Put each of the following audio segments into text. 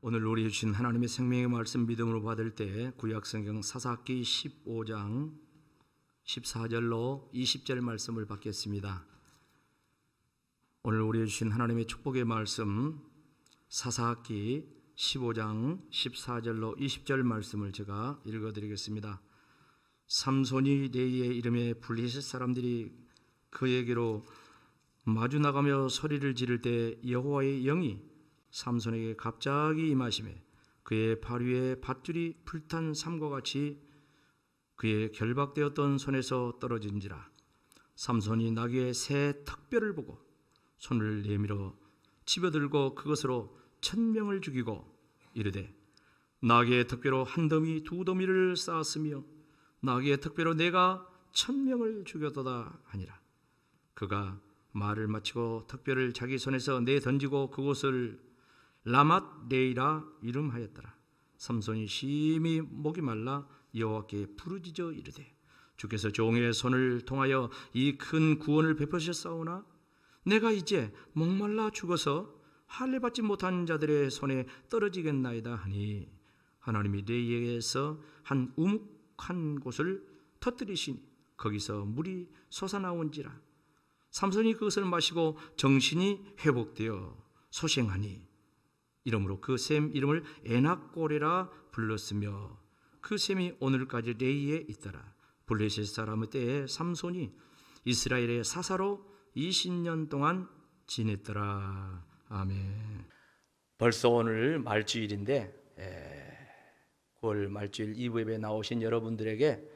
오늘 우리 주신 하나님의 생명의 말씀 믿음으로 받을 때 구약성경 사사기 15장 14절로 20절 말씀을 받겠습니다. 오늘 우리 주신 하나님의 축복의 말씀 사사기 15장 14절로 20절 말씀을 제가 읽어드리겠습니다. 삼손이 레이의 이름에 블레셋 사람들이 그에게로 마주 나가며 소리를 지를 때 여호와의 영이 삼손에게 갑자기 임하시매 그의 팔 위에 밧줄이 불탄 삼과 같이 그의 결박되었던 손에서 떨어진지라. 삼손이 나귀의 새 턱뼈를 보고 손을 내밀어 집어들고 그것으로 1000명을 죽이고 이르되 나귀의 턱뼈로 한 더미 두 더미를 쌓았으며 나귀의 턱뼈로 내가 1000명을 죽였도다 하니라. 그가 말을 마치고 턱뼈를 자기 손에서 내던지고 그곳을 라맛 레이라 이름하였더라. 삼손이 심히 목이 말라 여호와께 부르짖어 이르되 주께서 종의 손을 통하여 이 큰 구원을 베푸셨사오나 내가 이제 목말라 죽어서 할례 받지 못한 자들의 손에 떨어지겠나이다 하니 하나님이 레이에서 한 우묵한 곳을 터뜨리시니 거기서 물이 솟아나온지라. 삼손이 그것을 마시고 정신이 회복되어 소생하니 이러므로 그 샘 이름을 에낙고레라 불렀으며 그 샘이 오늘까지 레이에 있더라. 블레셋 사람의 때에 삼손이 이스라엘의 사사로 20년 동안 지냈더라. 아멘. 벌써 오늘 말주일인데 9월 말주일 2부 예배에 나오신 여러분들에게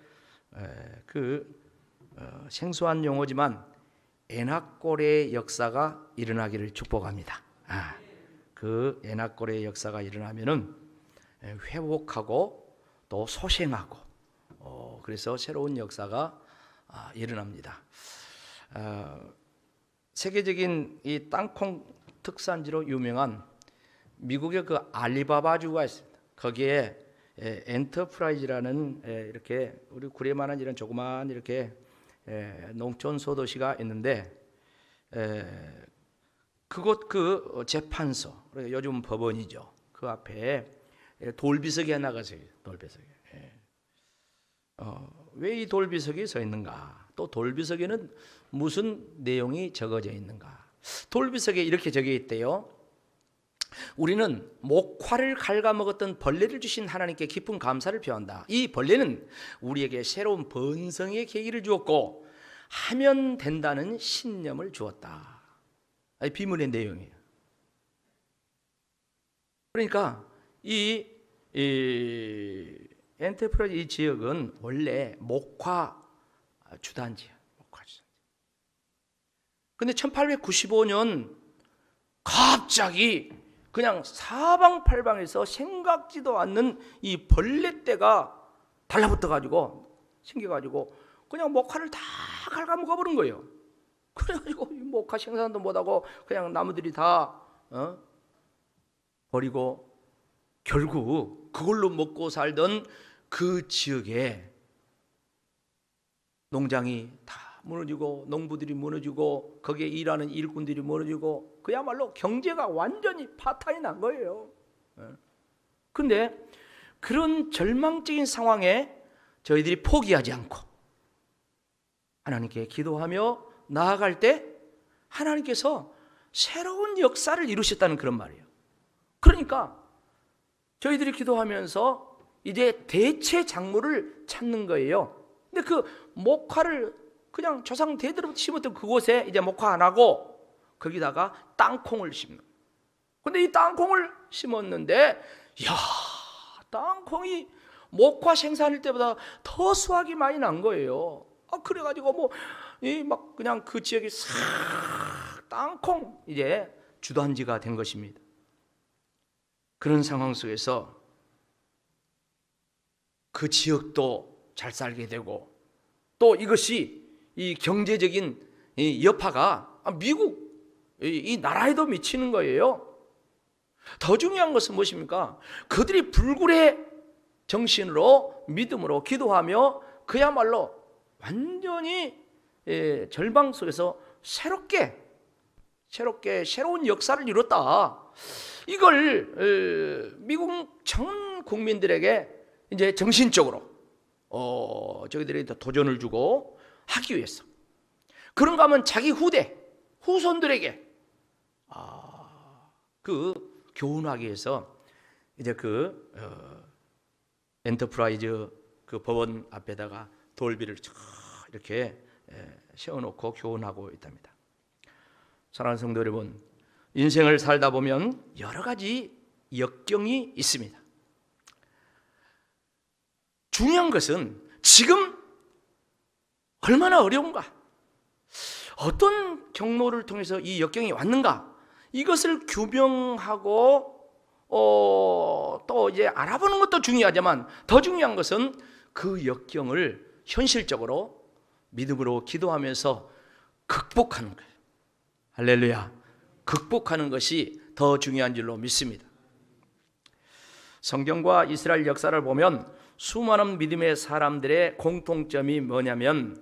생소한 용어지만 에낙고레의 역사가 일어나기를 축복합니다. 그 에낙고레의 역사가 일어나면은 회복하고 또 소생하고 그래서 새로운 역사가 일어납니다. 세계적인 이 땅콩 특산지로 유명한 미국의 그 알리바바주가 있습니다. 거기에 엔터프라이즈라는 이렇게 우리 구례만한 이런 조그만 이렇게 농촌 소도시가 있는데 그곳 그 재판소, 요즘 법원이죠. 그 앞에 돌비석이 하나가 서 있어요. 돌비석이. 왜 이 돌비석이 서 있는가? 또 돌비석에는 무슨 내용이 적어져 있는가? 돌비석에 이렇게 적혀 있대요. 우리는 목화를 갉아먹었던 벌레를 주신 하나님께 깊은 감사를 표한다. 이 벌레는 우리에게 새로운 번성의 계기를 주었고 하면 된다는 신념을 주었다. 비문의 내용이에요. 그러니까 이 엔터프라이즈 이 지역은 원래 목화 주단지야. 목화 주단지. 근데 1895년 갑자기 그냥 사방팔방에서 생각지도 않는 이 벌레떼가 달라붙어가지고 생겨가지고 그냥 목화를 다 갉아먹어 버린 거예요. 그래가지고 목화 생산도 못하고 그냥 나무들이 다 버리고 결국 그걸로 먹고 살던 그 지역에 농장이 다 무너지고 농부들이 무너지고 거기에 일하는 일꾼들이 무너지고 그야말로 경제가 완전히 파탄이 난 거예요. 그런데 그런 절망적인 상황에 저희들이 포기하지 않고 하나님께 기도하며 나아갈 때 하나님께서 새로운 역사를 이루셨다는 그런 말이에요. 그러니까 저희들이 기도하면서 이제 대체 작물을 찾는 거예요. 근데 그 목화를 그냥 조상 대대로 심었던 그곳에 이제 목화 안 하고 거기다가 땅콩을 심는. 근데 이 땅콩을 심었는데 땅콩이 목화 생산할 때보다 더 수확이 많이 난 거예요. 그래가지고 막 그냥 그 지역이 싹 땅콩 이제 주단지가 된 것입니다. 그런 상황 속에서 그 지역도 잘 살게 되고 또 이것이 이 경제적인 이 여파가 미국 이 나라에도 미치는 거예요. 더 중요한 것은 무엇입니까? 그들이 불굴의 정신으로 믿음으로 기도하며 그야말로 완전히 절망 속에서 새롭게 새로운 역사를 이뤘다. 이걸 미국 전 국민들에게 이제 정신적으로 저희들이 도전을 주고 하기 위해서, 그런가 하면 자기 후손들에게 그 교훈하기 위해서 이제 그 엔터프라이즈 그 법원 앞에다가 돌비를 이렇게 세워놓고 교훈하고 있답니다. 사랑하는 성도 여러분, 인생을 살다 보면 여러 가지 역경이 있습니다. 중요한 것은 지금 얼마나 어려운가, 어떤 경로를 통해서 이 역경이 왔는가, 이것을 규명하고 또 이제 알아보는 것도 중요하지만 더 중요한 것은 그 역경을 현실적으로 믿음으로 기도하면서 극복하는 거예요. 할렐루야. 극복하는 것이 더 중요한 줄로 믿습니다. 성경과 이스라엘 역사를 보면 수많은 믿음의 사람들의 공통점이 뭐냐면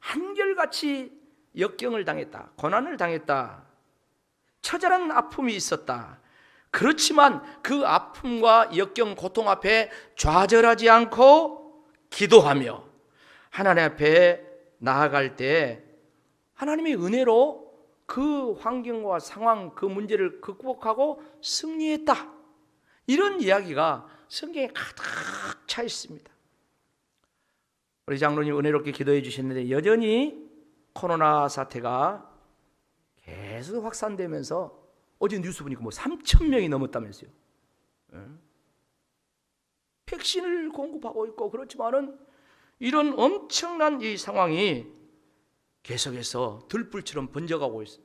한결같이 역경을 당했다, 고난을 당했다, 처절한 아픔이 있었다. 그렇지만 그 아픔과 역경, 고통 앞에 좌절하지 않고 기도하며 하나님 앞에 나아갈 때 하나님의 은혜로 그 환경과 상황, 그 문제를 극복하고 승리했다. 이런 이야기가 성경에 가득 차 있습니다. 우리 장로님 은혜롭게 기도해 주셨는데 여전히 코로나 사태가 계속 확산되면서 어제 뉴스 보니까 3,000명이 넘었다면서요. 백신을 공급하고 있고 그렇지만은 이런 엄청난 이 상황이 계속해서 들불처럼 번져가고 있어요.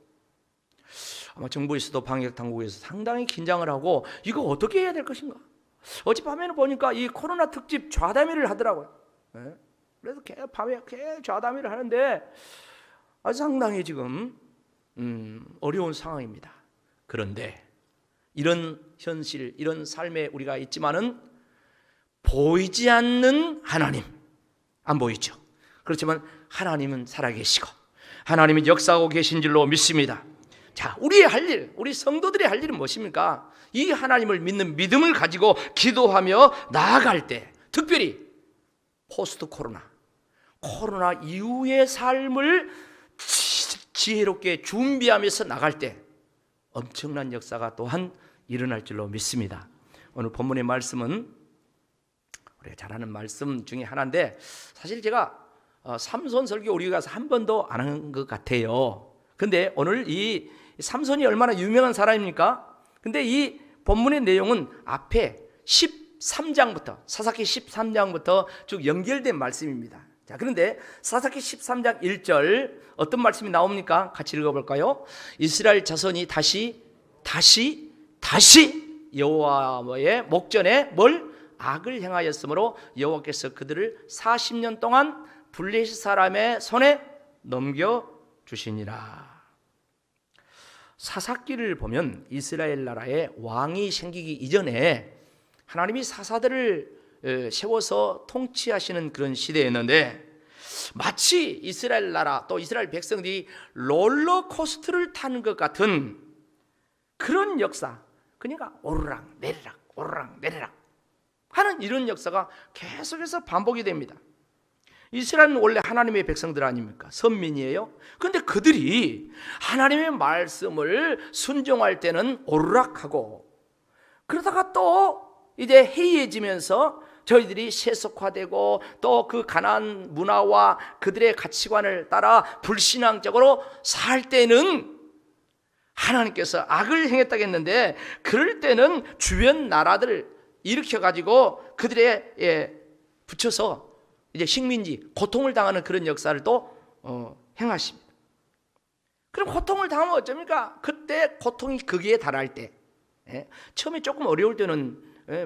아마 정부에서도 방역당국에서 상당히 긴장을 하고 이거 어떻게 해야 될 것인가. 어젯밤에는 보니까 이 코로나 특집 좌담회를 하더라고요. 그래서 밤에 좌담회를 하는데 아주 상당히 지금 어려운 상황입니다. 그런데 이런 현실, 이런 삶에 우리가 있지만은 보이지 않는 하나님, 안 보이죠. 그렇지만 하나님은 살아계시고 하나님이 역사하고 계신 줄로 믿습니다. 자, 우리의 할 일, 우리 성도들의 할 일은 무엇입니까? 이 하나님을 믿는 믿음을 가지고 기도하며 나아갈 때, 특별히 포스트 코로나 이후의 삶을 지혜롭게 준비하면서 나갈 때 엄청난 역사가 또한 일어날 줄로 믿습니다. 오늘 본문의 말씀은 우리가 잘 아는 말씀 중에 하나인데 사실 제가 삼손 설교 우리 가서 한 번도 안 한 것 같아요. 근데 오늘 이 삼손이 얼마나 유명한 사람입니까? 근데 이 본문의 내용은 앞에 13장부터 사사기 13장부터 쭉 연결된 말씀입니다. 자, 그런데 사사기 13장 1절 어떤 말씀이 나옵니까? 같이 읽어볼까요? 이스라엘 자손이 다시 여호와의 목전에 뭘? 악을 행하였으므로 여호와께서 그들을 40년 동안 블레셋 사람의 손에 넘겨주시니라. 사사기를 보면 이스라엘 나라에 왕이 생기기 이전에 하나님이 사사들을 세워서 통치하시는 그런 시대였는데 마치 이스라엘 나라 또 이스라엘 백성들이 롤러코스터를 타는 것 같은 그런 역사, 그러니까 오르락 내리락 하는 이런 역사가 계속해서 반복이 됩니다. 이스라엘은 원래 하나님의 백성들 아닙니까? 선민이에요. 그런데 그들이 하나님의 말씀을 순종할 때는 오르락하고 그러다가 또 이제 해이해지면서 저희들이 세속화되고 또 그 가나안 문화와 그들의 가치관을 따라 불신앙적으로 살 때는 하나님께서 악을 행했다고 했는데 그럴 때는 주변 나라들을 일으켜가지고 그들의 붙여서 이제 식민지, 고통을 당하는 그런 역사를 또 행하십니다. 그럼 고통을 당하면 어쩝니까? 그때 고통이 극에 달할 때, 처음에 조금 어려울 때는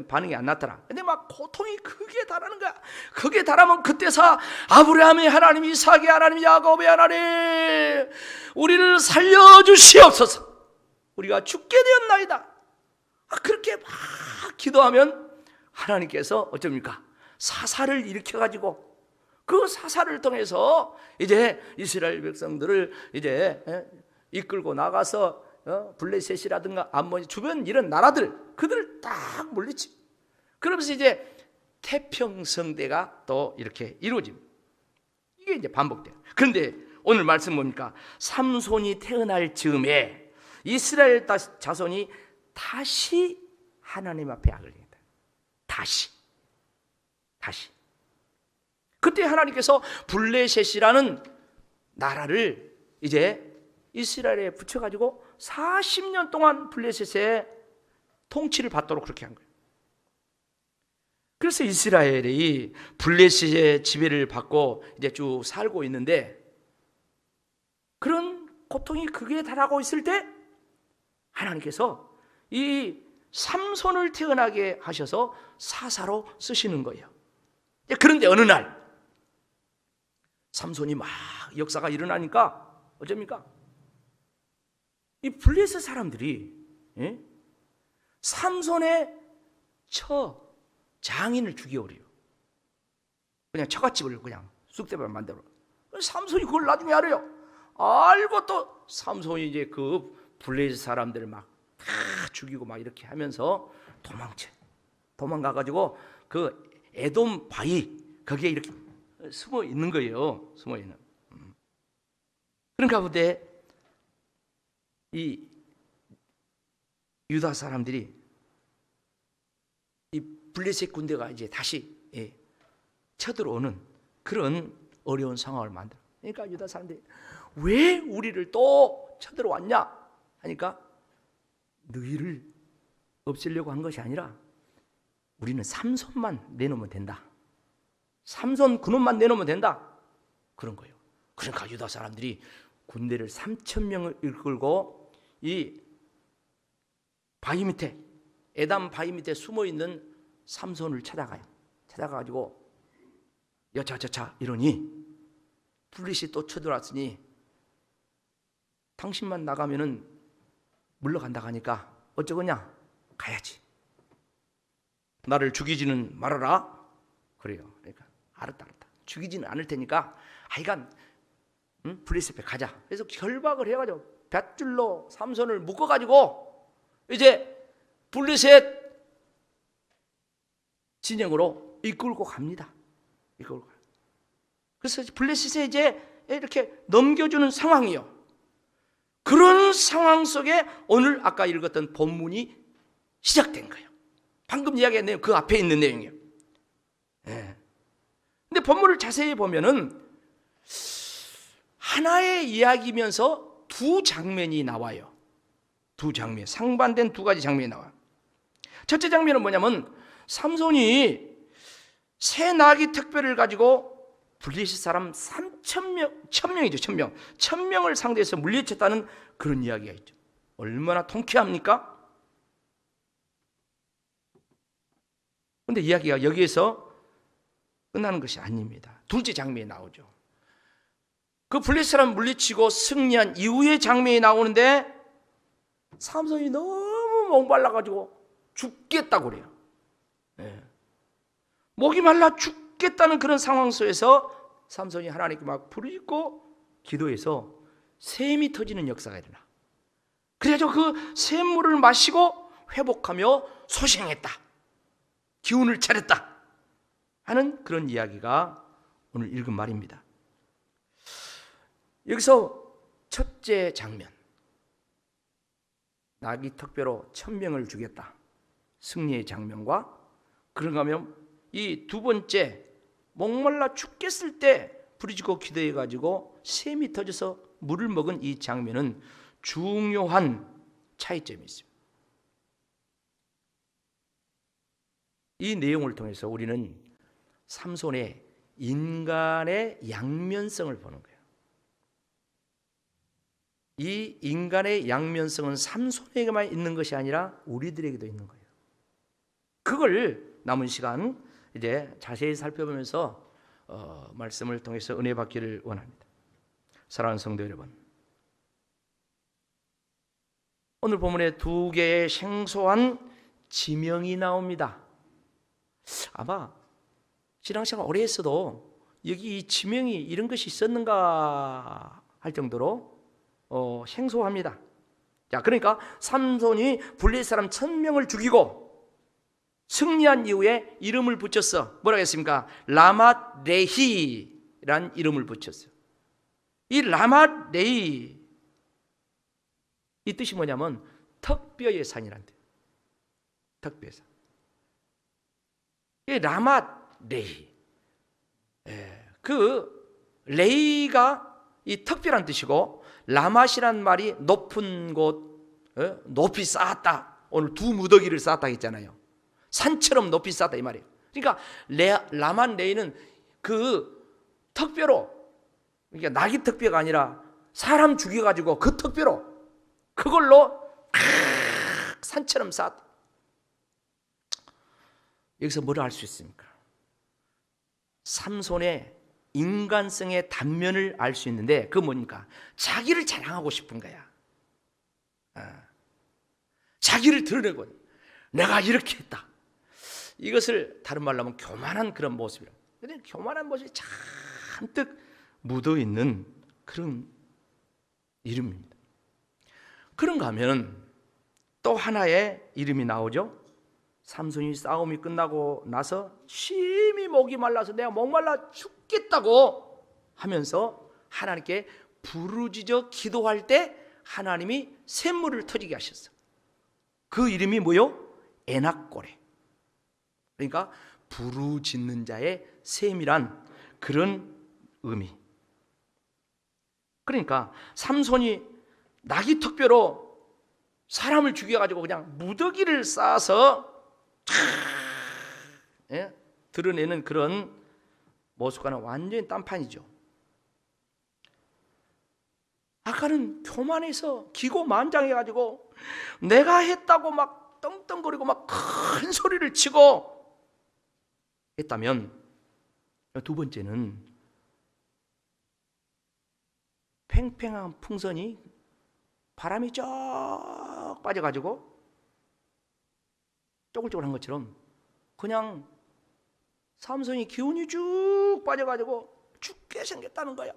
반응이 안 나타나. 근데 막 고통이 극에 달하는 거야. 극에 달하면 그때서 아브라함의 하나님, 이삭의 하나님, 야곱의 하나님, 우리를 살려주시옵소서. 우리가 죽게 되었나이다. 그렇게 막 기도하면 하나님께서 어쩝니까? 사사를 일으켜가지고 그 사사를 통해서 이제 이스라엘 백성들을 이제 이끌고 나가서 블레셋이라든가 암몬 주변 이런 나라들 그들을 딱 물리치. 그러면서 이제 태평성대가 또 이렇게 이루어집니다. 이게 이제 반복돼요. 그런데 오늘 말씀 뭡니까? 삼손이 태어날 즈음에 이스라엘 자손이 다시 하나님 앞에 악을 행했다. 다시. 그때 하나님께서 블레셋이라는 나라를 이제 이스라엘에 붙여가지고 40년 동안 블레셋의 통치를 받도록 그렇게 한 거예요. 그래서 이스라엘이 블레셋의 지배를 받고 이제 쭉 살고 있는데, 그런 고통이 극에 달하고 있을 때 하나님께서 이 삼손을 태어나게 하셔서 사사로 쓰시는 거예요. 그런데 어느 날 삼손이 막 역사가 일어나니까 어쩝니까? 이 블레셋 사람들이 삼손의 처 장인을 죽여버려요. 그냥 처갓집을 그냥 쑥대밭 만들어. 삼손이 그걸 나중에 알아요. 알고 또 삼손이 이제 그 블레셋 사람들을 막 다 죽이고 막 이렇게 하면서 도망가가지고 그 에돔 바위 거기에 이렇게 숨어 있는 거예요. 숨어 있는. 그런 가운데 이 유다 사람들이 이 블레셋 군대가 이제 다시 쳐들어오는 그런 어려운 상황을 만들어. 그러니까 유다 사람들이 왜 우리를 또 쳐들어왔냐 하니까, 너희를 없애려고 한 것이 아니라 우리는 삼손만 내놓으면 된다. 삼손 그놈만 내놓으면 된다. 그런 거예요. 그러니까 유다 사람들이 군대를 3,000명을 이끌고 이 바위 밑에, 에담 바위 밑에 숨어 있는 삼손을 찾아가요. 찾아가가지고 여차저차 이러니 블레셋이 또 쳐들어왔으니 당신만 나가면은 물러간다 하니까 어쩌겠냐? 가야지. 나를 죽이지는 말아라. 그래요. 그러니까 알았다. 죽이지는 않을 테니까 하여간 블레셋에 가자. 그래서 결박을 해가지고 밧줄로 삼손을 묶어가지고 이제 블레셋 진영으로 이끌고 갑니다. 그래서 블레셋에 이제 이렇게 넘겨주는 상황이요. 그런 상황 속에 오늘 아까 읽었던 본문이 시작된 거예요. 방금 이야기한 내용 그 앞에 있는 내용이에요. 근데 본문을 자세히 보면은 하나의 이야기면서 두 장면이 나와요. 두 장면, 상반된 두 가지 장면이 나와요. 첫째 장면은 뭐냐면 삼손이 새 나귀 특별을 가지고 블레셋 사람 1,000명을 상대해서 물리쳤다는 그런 이야기가 있죠. 얼마나 통쾌합니까? 그런데 이야기가 여기에서 끝나는 것이 아닙니다. 둘째 장면이 나오죠. 그 블레셋 사람 물리치고 승리한 이후의 장면이 나오는데 삼손이 너무 목말라가지고 죽겠다고 그래요. 목이 말라 죽겠다는 그런 상황 속에서 삼손이 하나님께 막 부르짖고 기도해서 샘이 터지는 역사가 일어나. 그래서 그 샘물을 마시고 회복하며 소생했다. 기운을 차렸다 하는 그런 이야기가 오늘 읽은 말입니다. 여기서 첫째 장면, 나귀 턱뼈로 1,000명을 죽였다. 승리의 장면과 그런가 하면 이 두 번째 목말라 죽겠을 때 부르짖고 기도해가지고 샘이 터져서 물을 먹은 이 장면은 중요한 차이점이 있습니다. 이 내용을 통해서 우리는 삼손의 인간의 양면성을 보는 거예요. 이 인간의 양면성은 삼손에게만 있는 것이 아니라 우리들에게도 있는 거예요. 그걸 남은 시간 이제 자세히 살펴보면서 말씀을 통해서 은혜 받기를 원합니다. 사랑하는 성도 여러분, 오늘 본문에 두 개의 생소한 지명이 나옵니다. 아마 신앙생활 오래 했어도 여기 이 지명이 이런 것이 있었는가 할 정도로 생소합니다. 자, 그러니까 삼손이 블레셋 사람 1000명을 죽이고 승리한 이후에 이름을 붙였어. 뭐라고 했습니까? 라맛 레히란 이름을 붙였어요. 이 라맛 레히, 이 뜻이 뭐냐면 턱뼈의 산이란 뜻. 턱뼈의 산. 이 라맛 레히. 그 레히가 이 턱뼈란 뜻이고, 라맛이란 말이 높은 곳, 높이 쌓았다. 오늘 두 무더기를 쌓았다 했잖아요. 산처럼 높이 쌓았다 이 말이에요. 그러니까 라맛 레히는 그 턱뼈로, 그러니까 나귀 턱뼈가 아니라 사람 죽여가지고 그 턱뼈로, 그걸로 산처럼 쌓았다. 여기서 뭘 알 수 있습니까? 삼손의 인간성의 단면을 알 수 있는데, 그건 뭡니까? 자기를 자랑하고 싶은 거야. 자기를 드러내고 내가 이렇게 했다. 이것을 다른 말로 하면 교만한 그런 모습이에요. 근데 교만한 모습이 잔뜩 묻어있는 그런 이름입니다. 그런가 하면 또 하나의 이름이 나오죠. 삼손이 싸움이 끝나고 나서 심히 목이 말라서 내가 목말라 죽겠다고 하면서 하나님께 부르짖어 기도할 때 하나님이 샘물을 터지게 하셨어. 그 이름이 뭐요? 에낙고레. 그러니까 부르짖는 자의 샘이란 그런 의미. 그러니까 삼손이 나귀 턱뼈로 사람을 죽여가지고 그냥 무더기를 쌓아서 드러내는 그런 모습과는 완전히 딴판이죠. 아까는 교만해서 기고만장해가지고 내가 했다고 막 떵떵거리고 막 큰 소리를 치고 했다면, 두 번째는 팽팽한 풍선이 바람이 쫙 빠져가지고 쪼글쪼글한 것처럼 그냥 삼손이 기운이 쭉 빠져가지고 죽게 생겼다는 거야.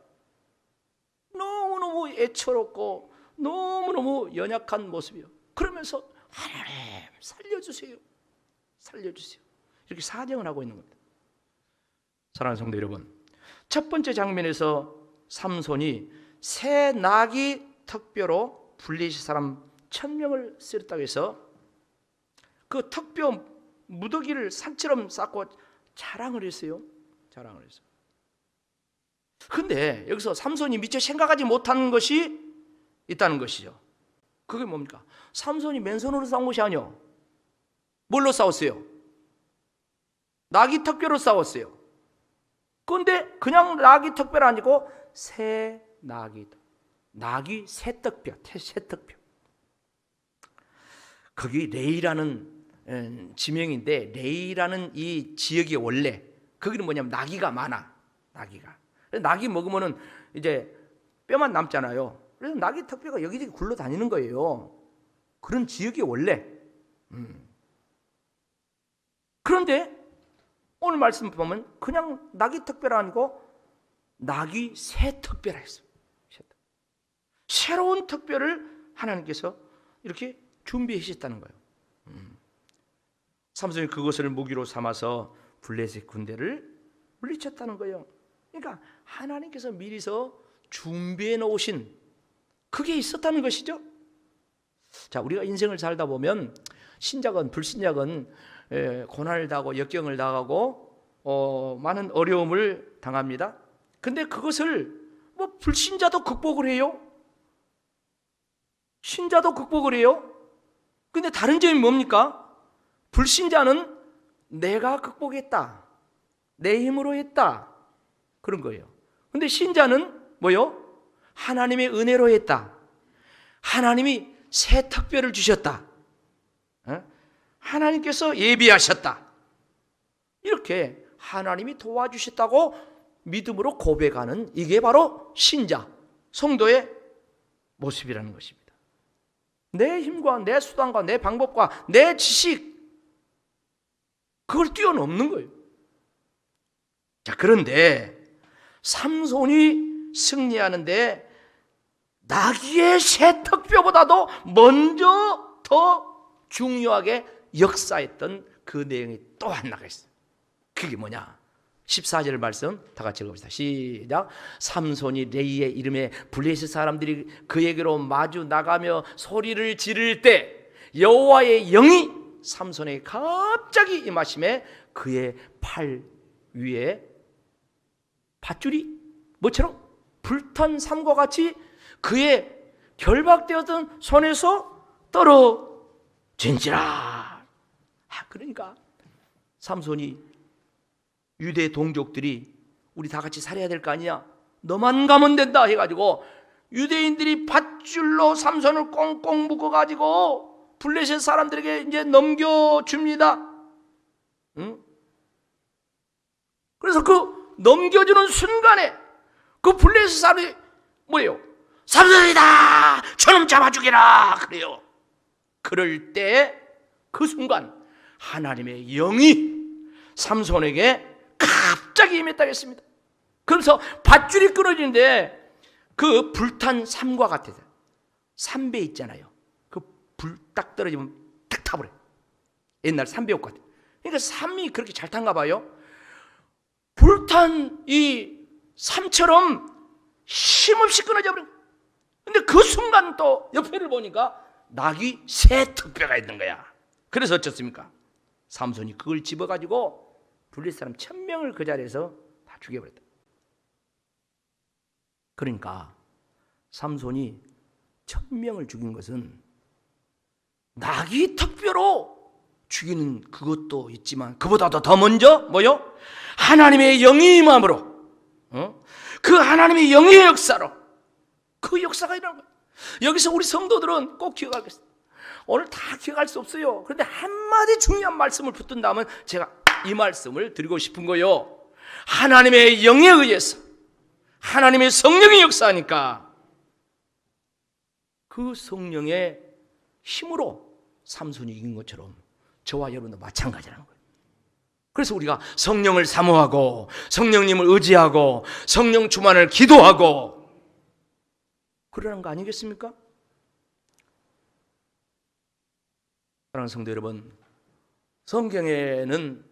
너무너무 애처롭고 너무너무 연약한 모습이요. 그러면서 하나님 살려주세요, 살려주세요, 이렇게 사정을 하고 있는 겁니다. 사랑하는 성도 여러분, 첫 번째 장면에서 삼손이 새 나귀 턱뼈로 블레셋 사람 1000명을 쓰렸다고 해서 그 턱뼈 무더기를 산처럼 쌓고 자랑을 했어요. 자랑을 했어요. 근데 여기서 삼손이 미처 생각하지 못한 것이 있다는 것이죠. 그게 뭡니까? 삼손이 맨손으로 싸운 것이 아니요. 뭘로 싸웠어요? 나귀 턱뼈로 싸웠어요. 그런데 그냥 나귀 턱뼈가 아니고 새 나귀 새턱뼈, 새턱뼈. 거기 레이라는 지명인데, 레이라는 이 지역이 원래 거기는 뭐냐면 나귀가 많아. 나귀 먹으면은 이제 뼈만 남잖아요. 그래서 나귀 턱뼈가 여기저기 굴러다니는 거예요. 그런 지역이 원래. 그런데 오늘 말씀 보면 그냥 나귀 턱뼈가 아니고 나귀 새턱뼈라 했어요. 새로운 턱뼈를 하나님께서 이렇게 준비해 주셨다는 거예요. 삼손이 그것을 무기로 삼아서 블레셋 군대를 물리쳤다는 거예요. 그러니까 하나님께서 미리서 준비해 놓으신 그게 있었다는 것이죠. 자, 우리가 인생을 살다 보면 신작은 불신작은 고난을 당하고 역경을 당하고 많은 어려움을 당합니다. 근데 그것을 뭐 불신자도 극복을 해요. 신자도 극복을 해요. 근데 다른 점이 뭡니까? 불신자는 내가 극복했다, 내 힘으로 했다, 그런 거예요. 근데 신자는 뭐요? 하나님의 은혜로 했다. 하나님이 새 턱뼈를 주셨다. 하나님께서 예비하셨다. 이렇게 하나님이 도와주셨다고 믿음으로 고백하는, 이게 바로 신자, 성도의 모습이라는 것입니다. 내 힘과 내 수단과 내 방법과 내 지식, 그걸 뛰어넘는 거예요. 자, 그런데 삼손이 승리하는데 나귀의 새턱뼈보다도 먼저 더 중요하게 역사했던 그 내용이 또 하나가 있어요. 그게 뭐냐? 14절 말씀 다 같이 읽어봅시다. 시작. 삼손이 레이의 이름에 블레셋 사람들이 그에게로 마주 나가며 소리를 지를 때 여호와의 영이 삼손에게 갑자기 임하심에 그의 팔 위에 밧줄이 뭐처럼 불탄 삼과 같이 그의 결박되었던 손에서 떨어진지라. 그러니까 삼손이 유대 동족들이 우리 다 같이 살아야 될 거 아니냐, 너만 가면 된다 해가지고 유대인들이 밧줄로 삼손을 꽁꽁 묶어가지고 블레셋 사람들에게 이제 넘겨줍니다. 응? 그래서 그 넘겨주는 순간에 그 블레셋 사람이 뭐예요? 삼손이다! 저놈 잡아 죽이라! 그래요. 그럴 때 그 순간 하나님의 영이 삼손에게 갑자기 임했다고 했습니다. 그래서 밧줄이 끊어지는데 그 불탄 삼과 같아요. 삼배 있잖아요. 그 불 딱 떨어지면 탁 타버려요. 옛날 삼배옷 같아요. 그러니까 삼이 그렇게 잘 탄가 봐요. 불탄 이 삼처럼 힘없이 끊어져 버려요. 근데 그 순간 또 옆에를 보니까 나귀 새턱뼈가 있는 거야. 그래서 어쩌습니까? 삼손이 그걸 집어가지고 블레셋 사람 1000명을 그 자리에서 다 죽여버렸다. 그러니까 삼손이 1000명을 죽인 것은 나귀 턱뼈로 죽이는 그것도 있지만 그보다도 더 먼저 뭐요? 하나님의 영이 임함으로, 그 하나님의 영의 역사로 그 역사가 일어난 거예요. 여기서 우리 성도들은 꼭 기억하겠습니다. 오늘 다 기억할 수 없어요. 그런데 한마디 중요한 말씀을 붙든다면 제가 이 말씀을 드리고 싶은 거예요. 하나님의 영에 의해서 하나님의 성령이 역사하니까 그 성령의 힘으로 삼손이 이긴 것처럼 저와 여러분도 마찬가지라는 거예요. 그래서 우리가 성령을 사모하고 성령님을 의지하고 성령 충만을 기도하고 그러는 거 아니겠습니까? 사랑하는 성도 여러분, 성경에는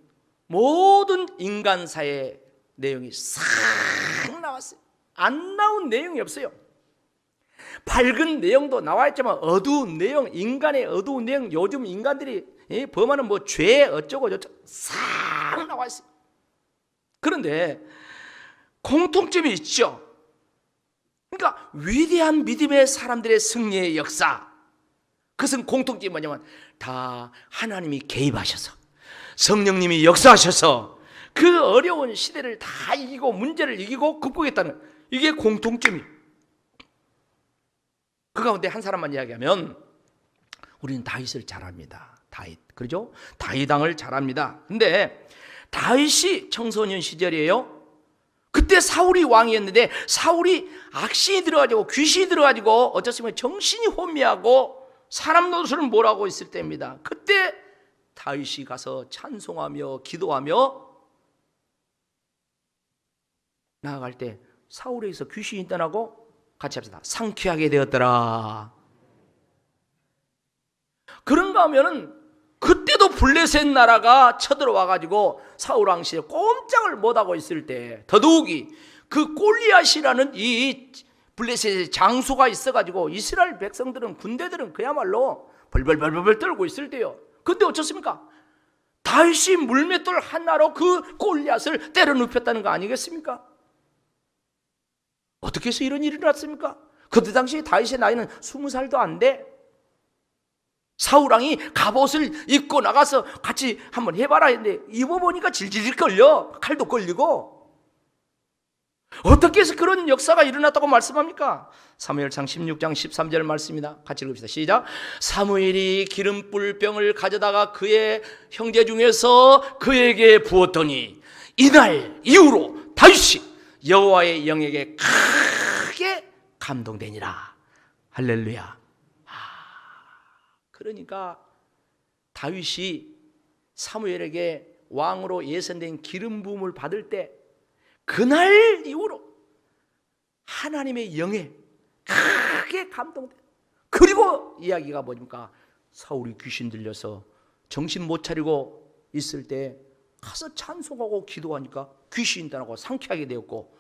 모든 인간사의 내용이 싹 나왔어요. 안 나온 내용이 없어요. 밝은 내용도 나와 있지만 어두운 내용, 인간의 어두운 내용, 요즘 인간들이 범하는 뭐 죄 어쩌고 저쩌고 싹 나와 있어요. 그런데 공통점이 있죠. 그러니까 위대한 믿음의 사람들의 승리의 역사, 그것은 공통점이 뭐냐면 다 하나님이 개입하셔서 성령님이 역사하셔서 그 어려운 시대를 다 이기고 문제를 이기고 극복했다는, 이게 공통점이에요. 그 가운데 한 사람만 이야기하면 우리는 다윗을 잘 압니다. 다윗, 그렇죠? 다윗 왕을 잘 압니다. 근데 다윗이 청소년 시절이에요. 그때 사울이 왕이었는데 사울이 악신이 들어가지고 귀신이 들어가지고 어쩌면 정신이 혼미하고 사람 노릇을 몰아하고 있을 때입니다. 그때 다윗이 가서 찬송하며 기도하며 나아갈 때 사울에게서 귀신이 떠나고, 같이 합시다, 상쾌하게 되었더라. 그런가 하면은 그때도 블레셋 나라가 쳐들어와가지고 사울 왕 시절에 꼼짝을 못하고 있을 때 더더욱이 그 골리앗이라는 이 블레셋의 장수가 있어가지고 이스라엘 백성들은, 군대들은 그야말로 벌벌벌벌 떨고 있을 때요. 근데 어쩌습니까? 다윗이 물맷돌 하나로 그 골리앗을 때려 눕혔다는 거 아니겠습니까? 어떻게 해서 이런 일이 일어났습니까? 그때 당시에 다윗의 나이는 20살도 안 돼. 사울왕이 갑옷을 입고 나가서 같이 한번 해봐라 했는데 입어보니까 질질 걸려. 칼도 걸리고. 어떻게 해서 그런 역사가 일어났다고 말씀합니까? 사무엘상 16장 13절 말씀입니다. 같이 읽읍시다. 시작. 사무엘이 기름불 병을 가져다가 그의 형제 중에서 그에게 부었더니 이날 이후로 다윗이 여호와의 영에게 크게 감동되니라. 할렐루야. 그러니까 다윗이 사무엘에게 왕으로 예선된 기름 부음을 받을 때 그날 이후로 하나님의 영에 크게 감동돼. 그리고 이야기가 뭐니까 사울이 귀신 들려서 정신 못 차리고 있을 때 가서 찬송하고 기도하니까 귀신이 떠나고 상쾌하게 되었고,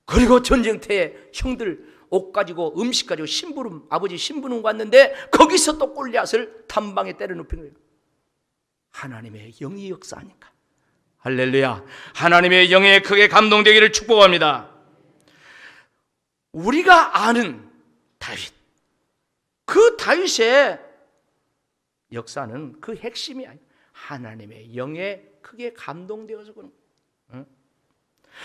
그리고 전쟁터에 형들 옷 가지고 음식 가지고 심부름, 아버지 심부름 갔는데 거기서 또 골리앗을 단방에 때려 눕힌 거예요. 하나님의 영이 역사하니까. 할렐루야. 하나님의 영에 크게 감동되기를 축복합니다. 우리가 아는 다윗, 그 다윗의 역사는 그 핵심이 아니에요. 하나님의 영에 크게 감동되어서 그런 거예요.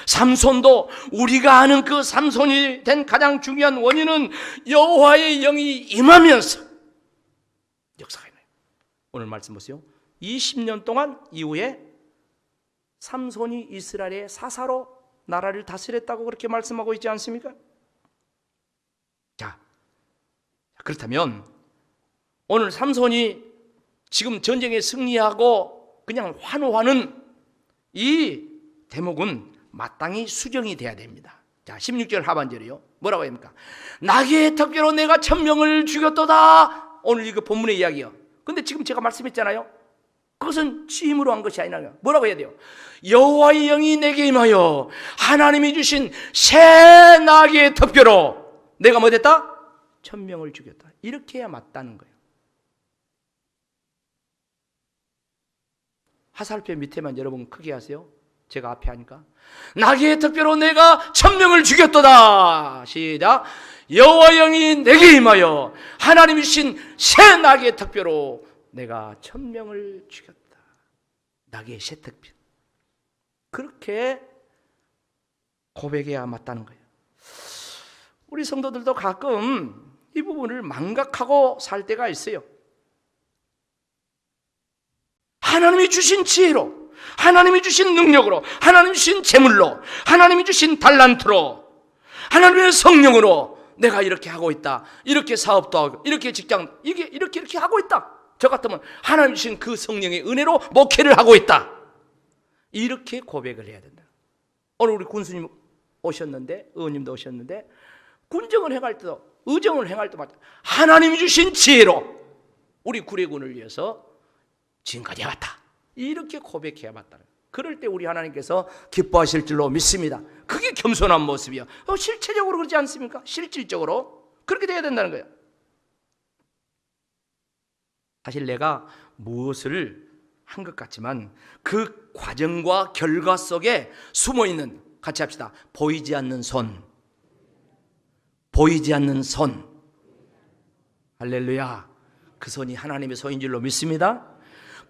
삼손도 우리가 아는 그 삼손이 된 가장 중요한 원인은 여호와의 영이 임하면서 역사가 있네요. 오늘 말씀 보세요. 20년 동안 이후에 삼손이 이스라엘의 사사로 나라를 다스렸다고 그렇게 말씀하고 있지 않습니까? 자, 그렇다면 오늘 삼손이 지금 전쟁에 승리하고 그냥 환호하는 이 대목은 마땅히 수정이 돼야 됩니다. 자, 16절 하반절이요. 뭐라고 합니까? 나귀의 턱뼈로 내가 1000명을 죽였도다. 오늘 이거 본문의 이야기요. 근데 지금 제가 말씀했잖아요. 그것은 취임으로 한 것이 아니라 뭐라고 해야 돼요? 여호와의 영이 내게 임하여 하나님이 주신 새 나귀의 턱뼈로 내가 뭐 됐다? 1000명을 죽였다. 이렇게 해야 맞다는 거예요. 화살표 밑에만 여러분 크게 하세요. 제가 앞에 하니까. 나귀의 턱뼈로 내가 1000명을 죽였도다. 시작. 여호와의 영이 내게 임하여 하나님이 주신 새 나귀의 턱뼈로 내가 1000명을 죽였다. 나귀의 새 턱뼈. 그렇게 고백해야 맞다는 거예요. 우리 성도들도 가끔 이 부분을 망각하고 살 때가 있어요. 하나님이 주신 지혜로, 하나님이 주신 능력으로, 하나님이 주신 재물로, 하나님이 주신 달란트로, 하나님의 성령으로 내가 이렇게 하고 있다. 이렇게 사업도 하고, 이렇게 직장, 이렇게 하고 있다. 저 같으면 하나님 주신 그 성령의 은혜로 목회를 하고 있다. 이렇게 고백을 해야 된다. 오늘 우리 군수님 오셨는데, 의원님도 오셨는데, 군정을 행할 때도, 의정을 행할 때마다 하나님이 주신 지혜로 우리 구례군을 위해서 지금까지 해왔다. 이렇게 고백해야 맞다는. 그럴 때 우리 하나님께서 기뻐하실 줄로 믿습니다. 그게 겸손한 모습이야. 실체적으로 그렇지 않습니까? 실질적으로 그렇게 돼야 된다는 거예요. 사실 내가 무엇을 한 것 같지만 그 과정과 결과 속에 숨어있는, 같이 합시다. 보이지 않는 손. 보이지 않는 손. 할렐루야. 그 손이 하나님의 손인 줄로 믿습니다.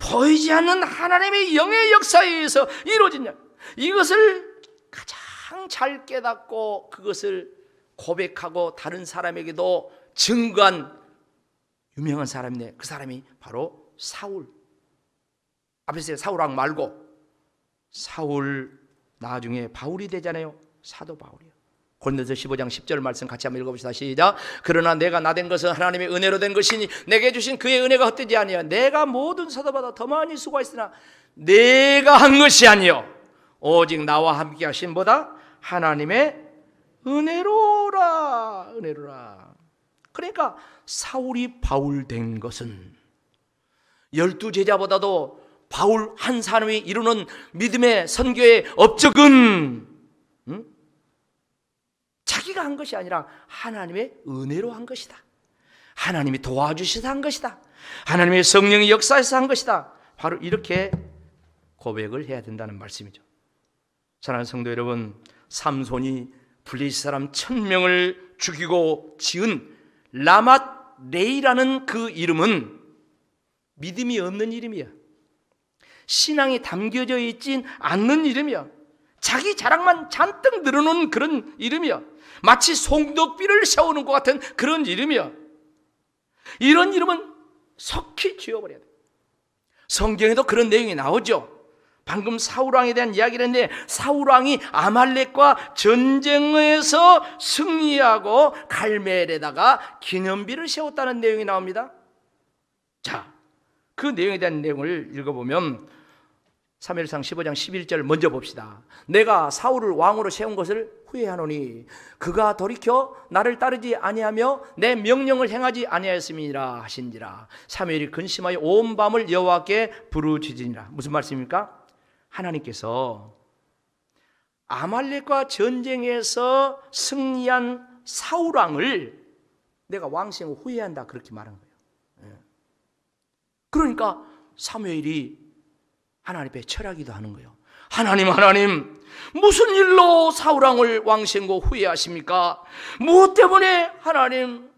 보이지 않는 하나님의 영의 역사에 의해서 이루어진 일, 이것을 가장 잘 깨닫고 그것을 고백하고 다른 사람에게도 증거한 유명한 사람인데, 그 사람이 바로 사울. 앞에서 사울왕 말고 사울 나중에 바울이 되잖아요. 사도 바울이요. 고린도서 15장 10절 말씀 같이 한번 읽어봅시다. 시작. 그러나 내가 나된 것은 하나님의 은혜로 된 것이니 내게 주신 그의 은혜가 헛되지 아니하여 내가 모든 사도보다 더 많이 수고했으나 내가 한 것이 아니요 오직 나와 함께 하신 보다 하나님의 은혜로라. 은혜로라. 그러니까 사울이 바울 된 것은 12제자보다도 바울 한 사람이 이루는 믿음의 선교의 업적은 자기가 한 것이 아니라 하나님의 은혜로 한 것이다. 하나님이 도와주셔서 한 것이다. 하나님의 성령의 역사에서 한 것이다. 바로 이렇게 고백을 해야 된다는 말씀이죠. 사랑하는 성도 여러분, 삼손이 블레셋 사람 1000명을 죽이고 지은 라맛 레이라는 그 이름은 믿음이 없는 이름이야. 신앙이 담겨져 있진 않는 이름이야. 자기 자랑만 잔뜩 늘어놓은 그런 이름이야. 마치 송덕비를 세우는 것 같은 그런 이름이야. 이런 이름은 속히 지워버려야 돼. 성경에도 그런 내용이 나오죠. 방금 사울왕에 대한 이야기를 했는데, 사울왕이 아말렉과 전쟁에서 승리하고 갈멜에다가 기념비를 세웠다는 내용이 나옵니다. 자, 그 내용에 대한 내용을 읽어보면 사무엘상 15장 11절 먼저 봅시다. 내가 사울을 왕으로 세운 것을 후회하노니 그가 돌이켜 나를 따르지 아니하며 내 명령을 행하지 아니하였음이니라 하신지라. 사무엘이 근심하여 온 밤을 여호와께 부르짖으니라. 무슨 말씀입니까? 하나님께서 아말렉과 전쟁에서 승리한 사울 왕을 내가 왕생을 후회한다, 그렇게 말한 거예요. 그러니까 사무엘이 하나님 앞에 철하기도 하는 거예요. 하나님, 무슨 일로 사울 왕을 왕생고 후회하십니까? 무엇 때문에 하나님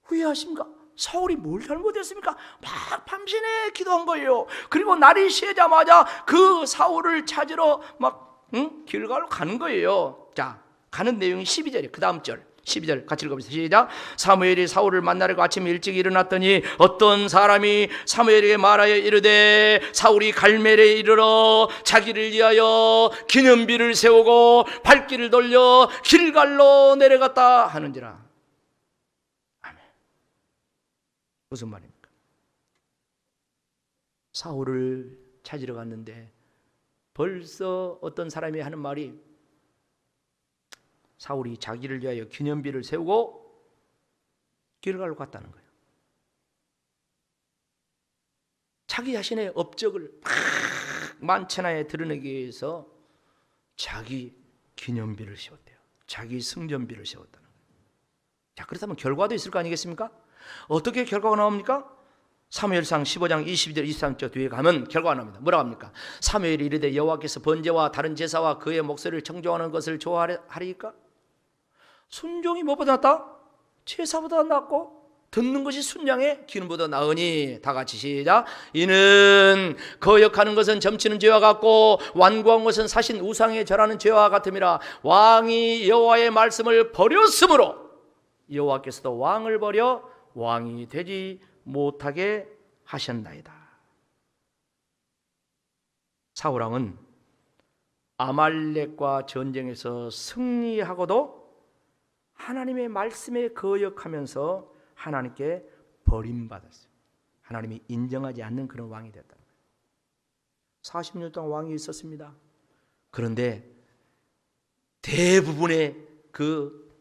후회하십니까? 사울이 뭘 잘못했습니까? 막 밤새내 기도한 거예요. 그리고 날이 새자마자 그 사울을 찾으러 막 길가로 가는 거예요. 자, 가는 내용이 12절이에요. 그 다음 절 12절 같이 읽어보세요. 시작. 사무엘이 사울을 만나려고 아침에 일찍 일어났더니 어떤 사람이 사무엘에게 말하여 이르되 사울이 갈멜에 이르러 자기를 위하여 기념비를 세우고 발길을 돌려 길갈로 내려갔다 하는지라. 아멘. 무슨 말입니까? 사울을 찾으러 갔는데 벌써 어떤 사람이 하는 말이 사울이 자기를 위하여 기념비를 세우고 길갈로 갔다는 거예요. 자기 자신의 업적을 막 만천하에 드러내기 위해서 자기 기념비를 세웠대요. 자기 승전비를 세웠다는 거예요. 자, 그렇다면 결과도 있을 거 아니겠습니까? 어떻게 결과가 나옵니까? 사무엘상 15장 22절 23절 뒤에 가면 결과가 나옵니다. 뭐라고 합니까? 사무엘이 이르되 여호와께서 번제와 다른 제사와 그의 목소리를 청종하는 것을 좋아하리까? 순종이 무엇보다 낫다? 제사보다 낫고 듣는 것이 순양의 기름보다 나으니. 다 같이 시작. 이는 거역하는 것은 점치는 죄와 같고 완고한 것은 사신 우상에 절하는 죄와 같음이라. 왕이 여호와의 말씀을 버렸으므로 여호와께서도 왕을 버려 왕이 되지 못하게 하셨나이다. 사울왕은 아말렉과 전쟁에서 승리하고도 하나님의 말씀에 거역하면서 하나님께 버림받았어요. 하나님이 인정하지 않는 그런 왕이 됐다는 거예요. 40년 동안 왕이 있었습니다. 그런데 대부분의 그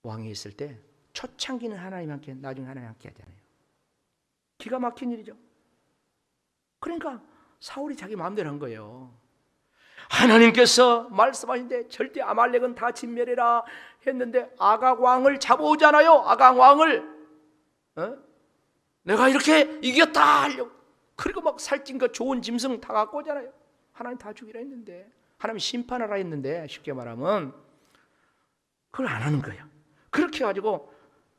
왕이 있을 때 초창기는 하나님 함께, 나중에 하나님 함께 하잖아요. 기가 막힌 일이죠. 그러니까 사울이 자기 마음대로 한 거예요. 하나님께서 말씀하신데 절대 아말렉은 다 진멸해라 했는데 아각 왕을 잡아오잖아요. 아각 왕을 내가 이렇게 이겼다 하려고, 그리고 막 살찐 거 좋은 짐승 다 갖고 오잖아요. 하나님 다 죽이라 했는데, 하나님 심판하라 했는데, 쉽게 말하면 그걸 안 하는 거예요. 그렇게 해가지고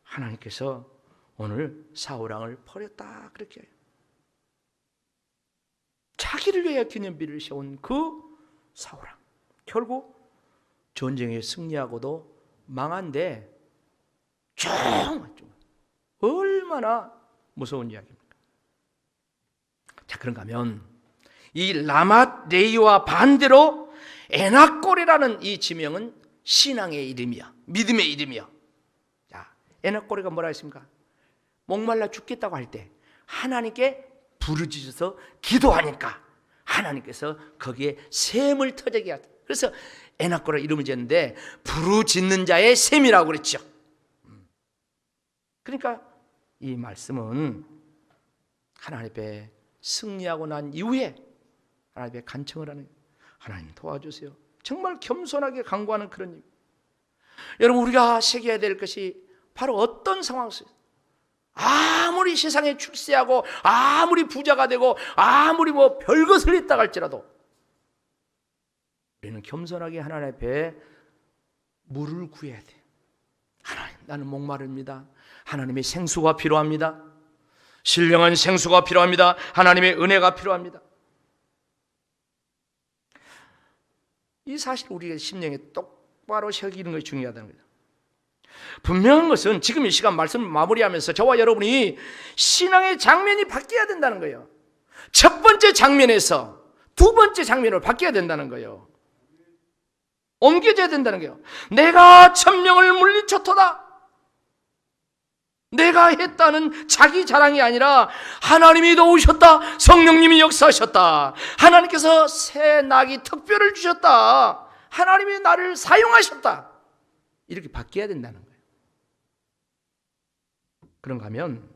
하나님께서 오늘 사울왕을 버렸다, 그렇게 해요. 자기를 위해 기념비를 세운 그 사울왕, 결국 전쟁에 승리하고도 망한데 정말 얼마나 무서운 이야기입니까? 자, 그런가 하면 이 라맛 레이와 반대로 에낙골이라는 이 지명은 신앙의 이름이야, 믿음의 이름이야. 자, 에낙골이가 뭐라 했습니까? 목말라 죽겠다고 할 때 하나님께 부르짖어서 기도하니까 하나님께서 거기에 샘을 터지게 하다. 그래서 에낙골을 이름을 지었는데 부르짖는 자의 샘이라고 그랬죠. 그러니까 이 말씀은 하나님 앞에 승리하고 난 이후에 하나님 앞에 간청을 하는, 하나님 도와주세요, 정말 겸손하게 간구하는 그런 일. 여러분, 우리가 새겨야 될 것이 바로 어떤 상황에서 아무리 세상에 출세하고 아무리 부자가 되고 아무리 뭐 별것을 했다 할지라도 우리는 겸손하게 하나님 앞에 물을 구해야 돼요. 하나님, 나는 목마릅니다. 하나님의 생수가 필요합니다. 신령한 생수가 필요합니다. 하나님의 은혜가 필요합니다. 이 사실 우리의 심령에 똑바로 새기는 것이 중요하다는 거죠. 분명한 것은 지금 이 시간 말씀을 마무리하면서 저와 여러분이 신앙의 장면이 바뀌어야 된다는 거예요. 첫 번째 장면에서 두 번째 장면으로 바뀌어야 된다는 거예요. 옮겨져야 된다는 거예요. 내가 천명을 물리쳤도다. 내가 했다는 자기 자랑이 아니라 하나님이 도우셨다, 성령님이 역사하셨다, 하나님께서 새 낙이 특별을 주셨다, 하나님이 나를 사용하셨다, 이렇게 바뀌어야 된다는 거예요. 그런가 하면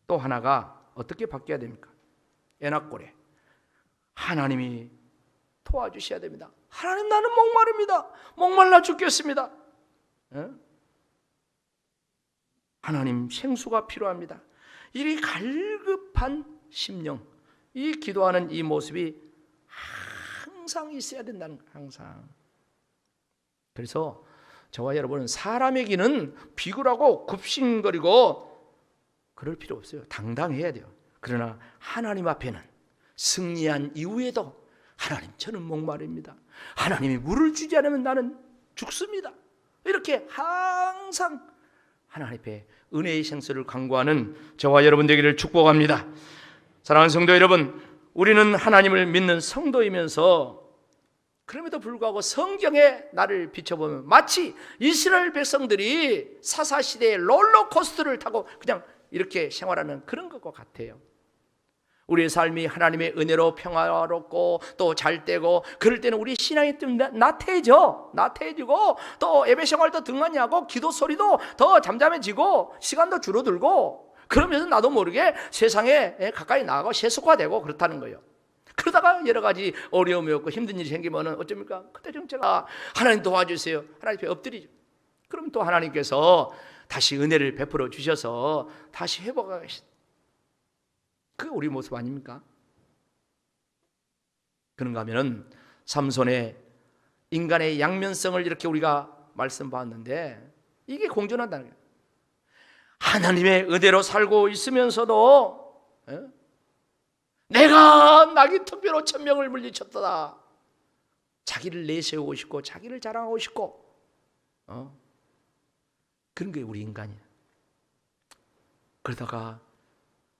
또 하나가 어떻게 바뀌어야 됩니까? 에나꼴에 하나님이 도와주셔야 됩니다. 하나님, 나는 목마릅니다. 목말라 죽겠습니다. 하나님, 생수가 필요합니다. 이 갈급한 심령, 이 기도하는 이 모습이 항상 있어야 된다는 거예요. 항상. 그래서 저와 여러분은 사람에게는 비굴하고 굽신거리고 그럴 필요 없어요. 당당해야 돼요. 그러나 하나님 앞에는 승리한 이후에도 하나님, 저는 목마릅니다. 하나님이 물을 주지 않으면 나는 죽습니다. 이렇게 항상 하나님 앞에 은혜의 생수를 간구하는 저와 여러분 되기를 축복합니다. 사랑하는 성도 여러분, 우리는 하나님을 믿는 성도이면서 그럼에도 불구하고 성경에 나를 비춰보면 마치 이스라엘 백성들이 사사시대의 롤러코스터를 타고 그냥 이렇게 생활하는 그런 것과 같아요. 우리의 삶이 하나님의 은혜로 평화롭고 또 잘되고 그럴 때는 우리 신앙이 좀 나태해지고 또 예배 생활도 등한히 하고 기도 소리도 더 잠잠해지고 시간도 줄어들고 그러면서 나도 모르게 세상에 가까이 나가고 세속화되고 그렇다는 거예요. 그러다가 여러 가지 어려움이 없고 힘든 일이 생기면 어쩝니까? 그때 좀 제가 하나님 도와주세요, 하나님 앞에 엎드리죠. 그럼 또 하나님께서 다시 은혜를 베풀어 주셔서 다시 회복하시다. 그게 우리 모습 아닙니까? 그런가 하면은 삼손의 인간의 양면성을 이렇게 우리가 말씀 봤는데 이게 공존한다는 거예요. 하나님의 은혜로 살고 있으면서도 내가 낙이 특별로 천명을 물리쳤다. 자기를 내세우고 싶고 자기를 자랑하고 싶고 그런 게 우리 인간이야. 그러다가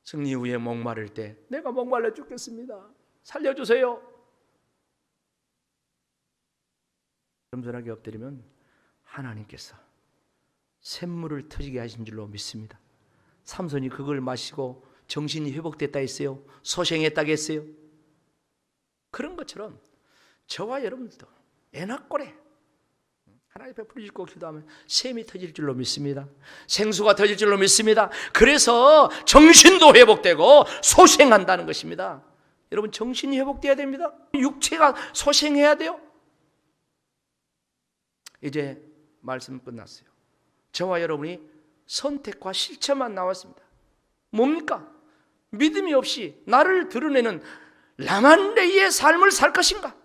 승리 후에 목마를 때 내가 목말라 죽겠습니다, 살려주세요. 겸손하게 엎드리면 하나님께서 샘물을 터지게 하신 줄로 믿습니다. 삼손이 그걸 마시고 정신이 회복됐다 했어요? 소생했다 했어요? 그런 것처럼 저와 여러분들도 에나꼴에 하나님 베풀어 주시고 기도하면 샘이 터질 줄로 믿습니다. 생수가 터질 줄로 믿습니다. 그래서 정신도 회복되고 소생한다는 것입니다. 여러분, 정신이 회복돼야 됩니다. 육체가 소생해야 돼요. 이제 말씀 끝났어요. 저와 여러분이 선택과 실천만 나왔습니다. 뭡니까? 믿음이 없이 나를 드러내는 라만레이의 삶을 살 것인가?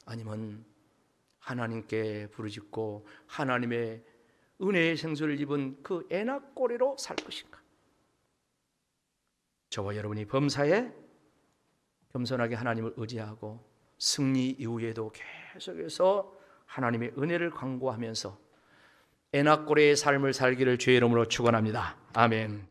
아니면 하나님께 부르짖고 하나님의 은혜의 생수를 입은 그 에나꼬레로 살 것인가? 저와 여러분이 범사에 겸손하게 하나님을 의지하고 승리 이후에도 계속해서 하나님의 은혜를 간구하면서 에나꼬레의 삶을 살기를 주의 이름으로 축원합니다. 아멘.